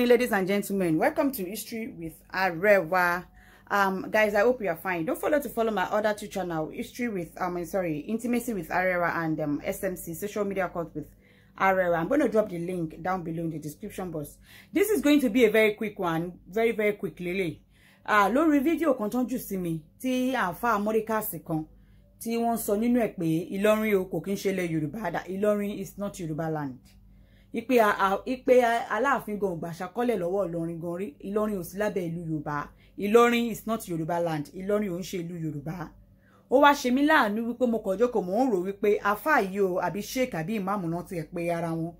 Ladies and gentlemen, welcome to History with Arewa. Guys, I hope you are fine. Don't forget to follow my other two channels, History with Intimacy with Arewa and SMC, Social Media Cult with Arewa. I'm going to drop the link down below in the description box. This is going to be a very quick one, very quick, Lily. Lórí video kan ton jù sí mi tí àfáà Mọ́ríkàsì kan tí wọ́n sọ nínú ẹ̀ pé Ìlọrin o kò kí n ṣe ilẹ̀ Yorùbá, that Ìlọrin is not Yorùbá land. Ipe Aláàfin gan gba ṣàkọlẹ̀ lọ́wọ́ Ìlọrin gan rí. Ìlọrin ò sí lábẹ́ ìlú Yorùbá. Ìlọrin is not Yorùbá land. Ìlọrin ò ń ṣe ìlú Yorùbá. Ó wá ṣe mí láàánú wípé mo kàn jókòó mo ń rò wípé àfáà yìí o àbí sheik àbí ìmáàmù náà ti ẹ̀ pé ara wọn.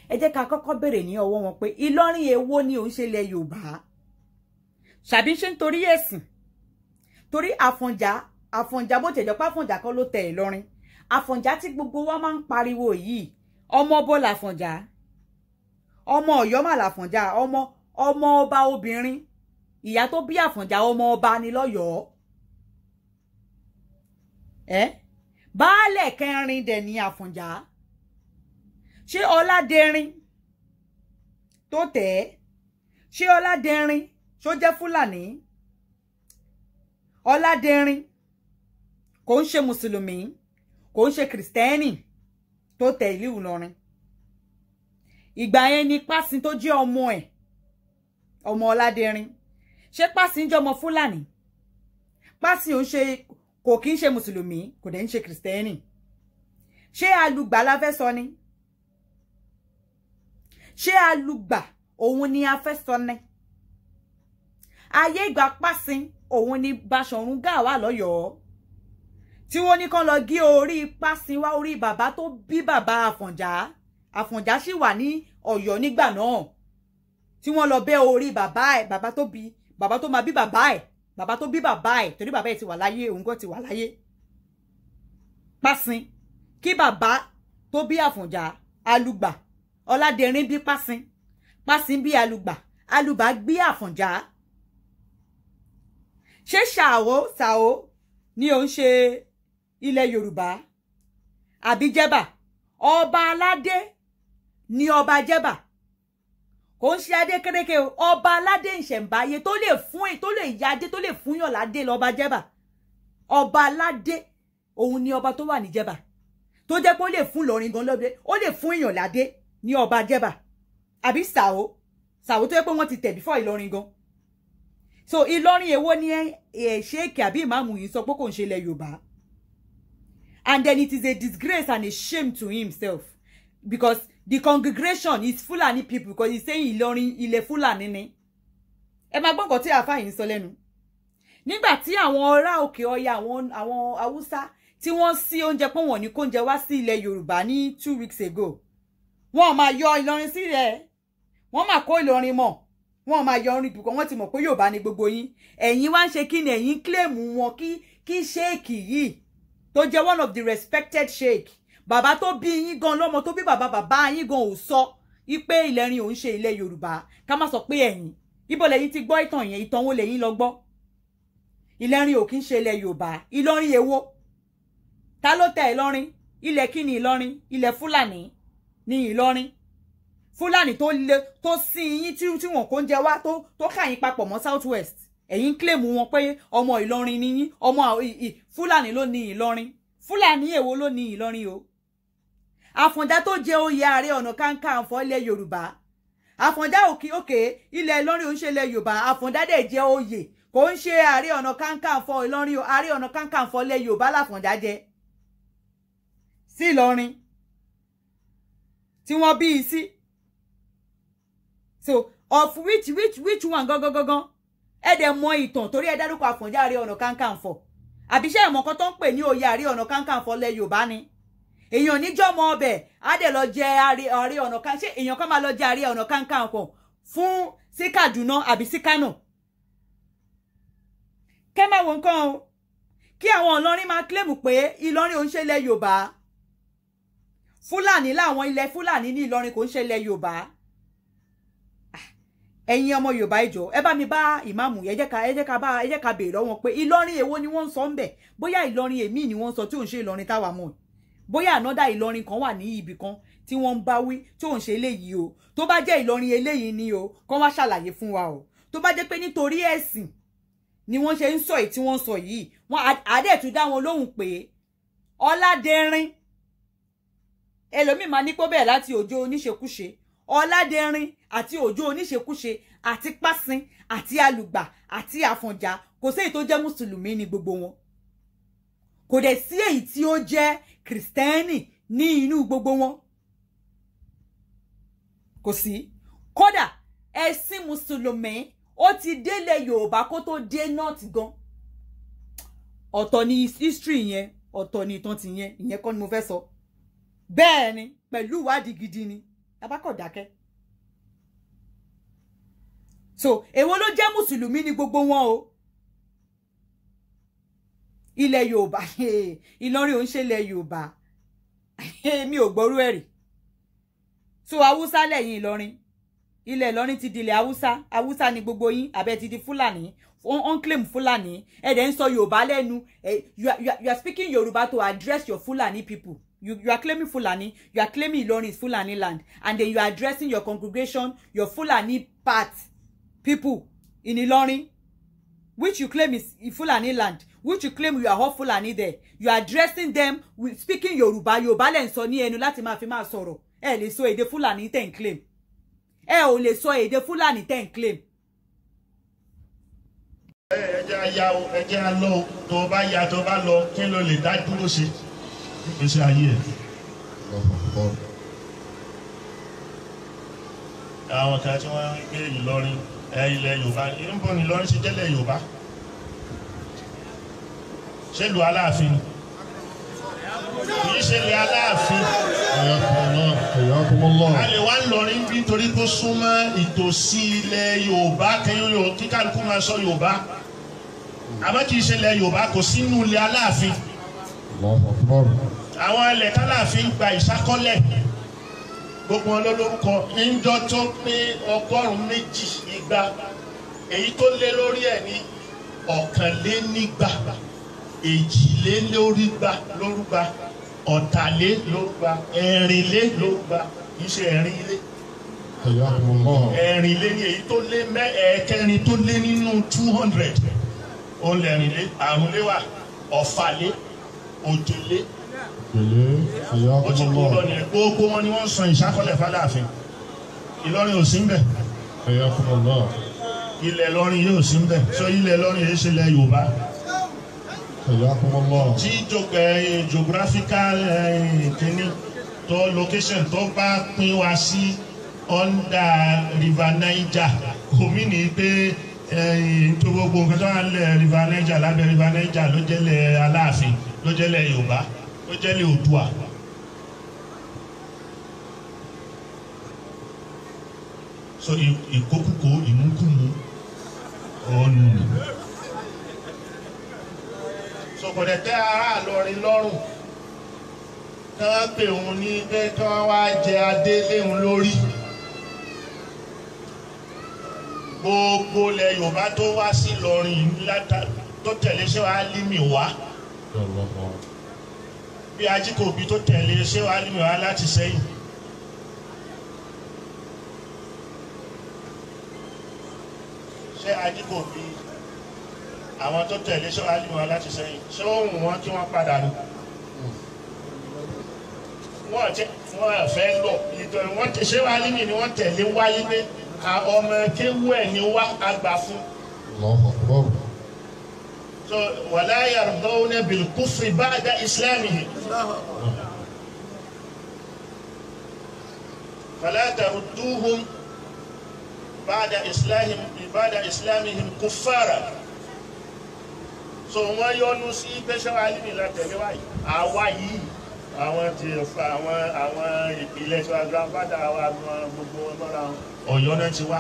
Ẹ jẹ́ ká kọ́kọ́ béèrè ní ọwọ́ wọn pé Ìlọrin èwo ni ò ń ṣe ilẹ̀ Yorùbá. Ṣàbí ṣe nítorí ẹ̀sìn. Torí Àfọ̀njá bó tẹ̀jọ́ pé Àfọ̀njá kọ́ ló tẹ̀ Ìlọrin. Àfọ̀njá tí gbogbo wa máa ń pariwo yìí. Ọmọ bó l'Àfọ̀njá. Ọmọ Ọ̀yọ́ mà l'Àfọ̀njá. Ọmọ ọba obìnrin. Ìyá tó bí Àfọ̀njá ọmọ ọba ni l'Ọ́yọ́. Baálẹ̀ kẹrin dẹ̀ ni Àfọ̀njá. Ṣé Ọládẹrin tó tẹ̀? Ṣé Ọládẹrin ṣó jẹ́ Fúlàní? Ọládẹrin kò ń ṣe Mùsùlùmí, kò ń ṣe Kìrìsìtẹ́nì tó tẹ̀ ìlú Ìlọrin. Ìgbà yẹn ni Pásin tó jẹ́ ọmọ ẹ̀, ọmọ Ọládẹrin. Ṣé Pásin jẹ́ ọmọ Fúlàní? Pásin kò kí ń ṣe Mùsùlùmí, kò dẹ̀ ń ṣe Kìrìsìtẹ́nì. Ṣé Alùgbà la fẹ́ sọ ni? Ṣé Alùgbà òun ni a fẹ́ sọ ni? Ayé ìgbà Pásin òun ni Baṣọ̀run Gáà wà l'Ọ́yọ́. Tí wọ́n ní kán lọ gé orí Pásin wá, orí bàbá tó bí bàbá Àfọ̀njá. Àfọ̀njá sì wà ní Ọ̀yọ́ nígbà náà. Tí wọ́n lọ bẹ́ orí bàbá ẹ̀, bàbá tó máa bí bàbá ẹ̀, bàbá tó bí bàbá ẹ̀, torí bàbá ẹ̀ ti wà láyé, òun gan ti wà láyé. Pásin kí bàbá tó bí Àfọ̀njá, Alùgbà, Ọládẹrin bí Pásin, Pásin bí Alùgbà, Alùgbà bí Àfọ̀njá. Ṣé Ṣàó ni ó ń ṣe ilẹ̀ Yorùbá? Àbí Jẹ́bà? Ọba aládé ni ọba Jẹ́bà. Kò ń ṣe adé kéréké o. Ọba aládé ìṣẹ̀ǹbáyé tó lè yadé tó lè fúnyàn ládé lọ́ba Jẹ́bà. Ọba aládé òun ni ọba tó wà ní Jẹ́bà. Tó jẹ́ pé ó lè fún Ìlọrin gan lọ́dẹ, ó lè fún èèyàn ládé ní ọba Jẹ́bà. Àbí Ṣàó tó jẹ́ pé wọ́n ti tẹ̀ before Ìlọrin gan. So Ìlọrin èwo ni sheik àbí ìmáàmù yìí sọ pé kò ń ṣe ilẹ̀ Yorùbá. And then it is a disgrace and a shame to himself because the congregation is Fulani people because he's saying Ìlọrin ilẹ̀ Fulani ni. Ẹ máa gbọ́ nǹkan tí àfáà yìí ń sọ lẹ́nu. Nígbà tí àwọn ará òkè ọya àwọn Haúsá tí wọ́n sí oúnjẹ pé wọ́n ní kóúnjẹ wá sí ilẹ̀ Yorùbá ní 2 weeks ago. Wọ́n máa yọ Ìlọrin sílẹ̀. Wọ́n máa kó Ìlọrin mọ́. Wọ́n máa yọ orin dùkọ́, wọ́n ti mọ̀ pé Yorùbá ni gbogbo yín. Ẹ̀yin wá ń ṣe kí ni ẹ̀yin claim wọn kí sheik yìí tó jẹ́ one of the respected sheik. Bàbá tó bí yín gan lọ́mọ tó bí bàbá yín gan ò sọ wípé Ìlọrin ò ń ṣe ilẹ̀ Yorùbá. Ká má sọ pé ẹ̀yin. Ibo lẹ́yìn ti gbọ́ ìtàn yẹn, ìtàn wo lẹ́yìn lọ gbọ́? Ìlọrin ò kí ń ṣe ilẹ̀ Yorùbá. Ìlọrin èwo? Ta ló tẹ̀ Ìlọrin? Ilẹ̀ kí ni Ìlọrin? Ilẹ̀ Fúlàní ni Ìlọrin. Fúlàní tó sin yín tí wọ́n kó ń jẹ wá tó kà yín papọ̀ mọ́ South West. Ẹ̀yin claim wọn pé ọmọ Ìlọrin ni yín, ọmọ Fúlàní ló ní Ìlọrin. Fúlàní èwo ló ní Ìlọrin o? Àfọ̀njá tó jẹ oyè Ààrẹ Ọ̀nà Kakanfò ilẹ̀ Yorùbá. Àfọ̀njá òkè ilẹ̀ Ìlọrin ò ń ṣe ilẹ̀ Yorùbá. Àfọ̀njá dẹ̀ jẹ oyè kò ń ṣe Ààrẹ Ọ̀nà Kakanfò Ìlọrin o. Ààrẹ Ọ̀nà Kakanfò ilẹ̀ Yorùbá l'Àfọ̀njá jẹ. Sí Ìlọrin tí wọ́n bí i sí. So of which one gangan? Ẹ dẹ̀ mọ ìtàn torí ẹ dárúkọ Àfọ̀njá Ààrẹ Ọ̀nà Kakanfò. Àbí ṣé ìmọ̀ kan tó ń pè ní oyè Ààrẹ Ọ̀nà Kakanfò ilẹ̀ Yorùbá ni. Èèyàn níjọ́mọ ọbẹ̀ á dẹ̀ lọ jẹ Ààrẹ Ọ̀nà Kakanfò. Ṣé èèyàn kan máa lọ jẹ Ààrẹ Ọ̀nà Kakanfò fún sí Kaduna àbí sí Kano? Kẹ́ máa wo nǹkan o. Kí àwọn Ìlọrin máa claim pé Ìlọrin ò ń ṣe ilẹ̀ Yorùbá. Fúlàní láwọn ilẹ̀ Fúlàní ní Ìlọrin kò ń ṣe ilẹ̀ Yorùbá. Ẹ̀yin ọmọ Yorùbá ìjọ ẹ bá mi bá ìmáàmù ẹ jẹ́ ká béèrè lọ́wọ́ pé Ìlọrin èwo ni wọ́n sọ ńbẹ̀. Bóyá Ìlọrin èmi ni wọ́n sọ tí ò ń ṣe Ìlọrin táwa mọ̀. Bóyá ànọ́dà Ìlọrin kan wà ní ibì kan tí wọ́n ń bá wí tí òun ṣe eléyìí o tó bá jẹ́ Ìlọrin eléyìí ni o kán wá ṣàlàyé fún wa o tó bá jẹ́ pé nítorí ẹ̀sìn ni wọ́n ṣe ń sọ èyí tí wọ́n sọ yìí wọ́n àdẹ̀tún dá wọn lóhùn pé Ọládẹrin ẹlòmíì máa ní pé bẹ́ẹ̀ láti Òjó oníṣekúṣe Ọládẹrin àti Òjó oníṣekúṣe àti Pásin àti Alùgbà àti Àfọ̀njá kò sí èyí tó jẹ́ mùsùlùmí ní gbogbo wọn kò dẹ̀ sí èyí tí ó jẹ́ kìrìsìtẹ́nì ní inú gbogbo wọn kò sí kódà ẹ̀sìn mùsùlùmí ó ti délé Yorùbá kó tó dé north gan ọ̀tọ̀ ni history yẹn ọ̀tọ̀ ni ìtàn ti yẹn ìyẹn kọ́ ni mo fẹ́ sọ bẹ́ẹ̀ ni pẹ̀lú ìwádìí gidi ni abákọ̀ dákẹ́ so èwo ló jẹ́ mùsùlùmí ní gbogbo wọn o ilẹ̀ Yorùbá Ìlọrin ò ń ṣe ilẹ̀ Yorùbá mi ò gbọ́rú ẹ̀rí so Haúsá lẹ́yìn Ìlọrin ilẹ̀ Ìlọrin ti di ilẹ̀ Haúsá ni gbogbo yín àbẹ́ ti di Fúlàní on claim Fúlàní ẹ̀dẹ̀ ń sọ Yorùbá lẹ́nu you are speaking Yorùbá to address your Fulani people you are claiming Fulani you are claiming Ìlọrin is Fulani land and then you are addressing your congregation your Fulani part people in Ìlọrin which you claim is Fulani land which you claim you are all Fulani there you are addressing them with speaking Yorùbá lẹ́ ń sọ ní ẹnu láti máa fi máa sọ̀rọ̀ ẹ lè sọ èdè Fulani tẹ́ ń claim ẹ ò lè sọ èdè Fulani tẹ́ ń claim. ẹjẹ́ aya o ẹjẹ́ alọ́ o tó bá ya tó bá lọ kí ló lè dá dúró ṣe nígbèsè ayé ẹ̀. àwọn kan tí wọ́n ń gbé Ìlọrin ilẹ̀ Yorùbá níbo ni Ìlọrin ṣe jẹ́lẹ̀ Yorùbá ṣé lu Aláàfin kì í ṣe ilẹ̀ Aláàfin a lè wá Ìlọrin bí torí tó súnmọ́ ìtòsí ilẹ̀ Yorùbá kí kálukú máa sọ Yorùbá àmọ́ kì í ṣe ilẹ̀ Yorùbá kò sínú ilẹ̀ Aláàfin àwọn ilẹ̀ tálàfin gba ìṣákọ́lẹ̀ gbogbo wọn lórúkọ níjọ́ tó pé 1,200 èyí tó lé lórí ẹ̀ ní 1,200 èjìlélórúgba ọ̀tàlélórúgba ẹ̀rìnlélórúgba kì í ṣe ẹ̀rin ilé ẹ̀rìnlé ní èyí tó lé ẹ̀ẹ̀kẹrin tó lé nínú 200 òun lẹ̀rìnlé àrùnléwà ọ̀fàlé òjòlé ó ti kú lọ ní gbogbo wọn ni wọ́n san ìṣákọ́lẹ̀ f'Aláàfin Ìlọrin ò sí ń bẹ̀ ilẹ̀ Ìlọrin yóò sí ń bẹ̀ sọ ilẹ̀ Ìlọrin yìí ṣe ilẹ̀ Yorùbá tí geographical kìíní tó location tó bá pín wa sí under River Niger omi ní pé tó gbogbo nǹkan tó wà nílẹ̀ River Niger lábẹ́ River Niger ló jẹ́lẹ̀ Aláàfin ló jẹ́lẹ̀ Yorùbá ló jẹ́lẹ̀ Oòduà. So ìkókúkó ìmúkúmu ọ̀nù. So kò dẹ̀ tẹ́ ará Ìlọrin lọ́rùn kán pè òun ní pé kán wá jẹ adé léhun lórí. Gbogbo ilẹ̀ Yorùbá tó wá sí Ìlọrin tó tẹ̀lé Ṣéhù Álímì wá bí Ajíkòbí tó tẹ̀lé Ṣéhù Álímì wá láti Ṣẹ́yìn. Ṣé Ajíkòbí àwọn tó tẹ̀lé Ṣéhù Álímì wá láti Ṣẹ́yìn ṣé ó wù wọ́n kí wọ́n padà ní? Wọ́n fẹ́ lọ ìtọ́ Ṣéhù Álímì ni wọ́n tẹ̀lé wáyé pé ọmọ kéwú ẹ̀ ni wá àgbà fún. So wala yardawna bil kufri ba'da islamihim. Fala tarudduhum ba'da islamihim kuffara. So wọ́n yọ́nú sí pé Ṣéhù Álímì la tẹ̀lé wáyé àwa yìí àwọn ti àwọn ìpìlẹ̀ tí wọ́n grandfather wa gbogbo wọn mọ́ra Ọ̀yọ́ náà ti wá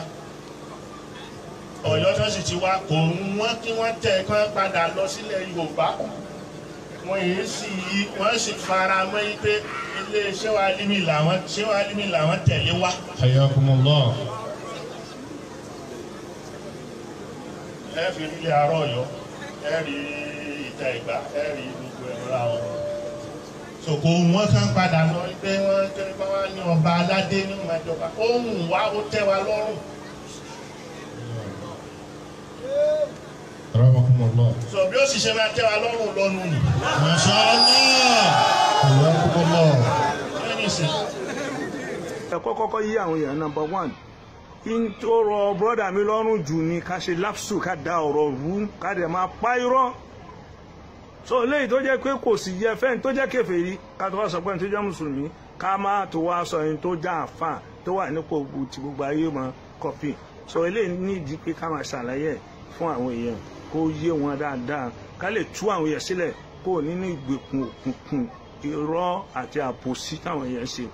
Ọ̀yọ́ náà sì ti wá kò wọ́n kí wọ́n tẹ̀ kán padà lọ sílẹ̀ Yorùbá wọ́n sì fara mọ́ yí pé ilé Ṣéhù Álímì làwọn tẹ̀lé wá. Hayyakumullah. ẹ fi ilé arọ Ọ̀yọ́ ẹ rí ìta Ìgbà ẹ rí gbogbo ẹ̀rọ àwọn. So kò wọ́n kán padà lọ pé wọ́n kẹ́ni bá wá ní ọba aládé ní ọmọ ìjọba ohun wa ó tẹ́ wa lọ́rùn. sọ bí ó sì ṣe máa tẹ́ wa lọ́rùn lọ́nu nì. Masha Allah. ẹni sìn. ẹ̀kọ́ kọ́kọ́ yí àwọn èèyàn number one in tó rọ brọ́dà mi lọ́rùn jù ni ká ṣe lapsu ká da ọ̀rọ̀ rú ká dẹ̀ máa pa irọ́ so eléyìí tó jẹ́ pé kò sì yẹ fẹ́ni tó jẹ́ kèfèrí ká tó wá sọ pé ẹni tó jẹ́ mùsùlùmí ká má tó wá sọ ẹni tó já àfà tó wà nípò tí gbogbo ayé mọ kọfí so eléyìí nídìí pé ká máa ṣàlàyé fún àwọn èèyàn kó yé wọn dáadáa ká lè tú àwọn èèyàn sílẹ̀ kó nínú ìgbèkùn òkùnkùn irọ́ àti àbòsí táwọn èèyàn ṣe.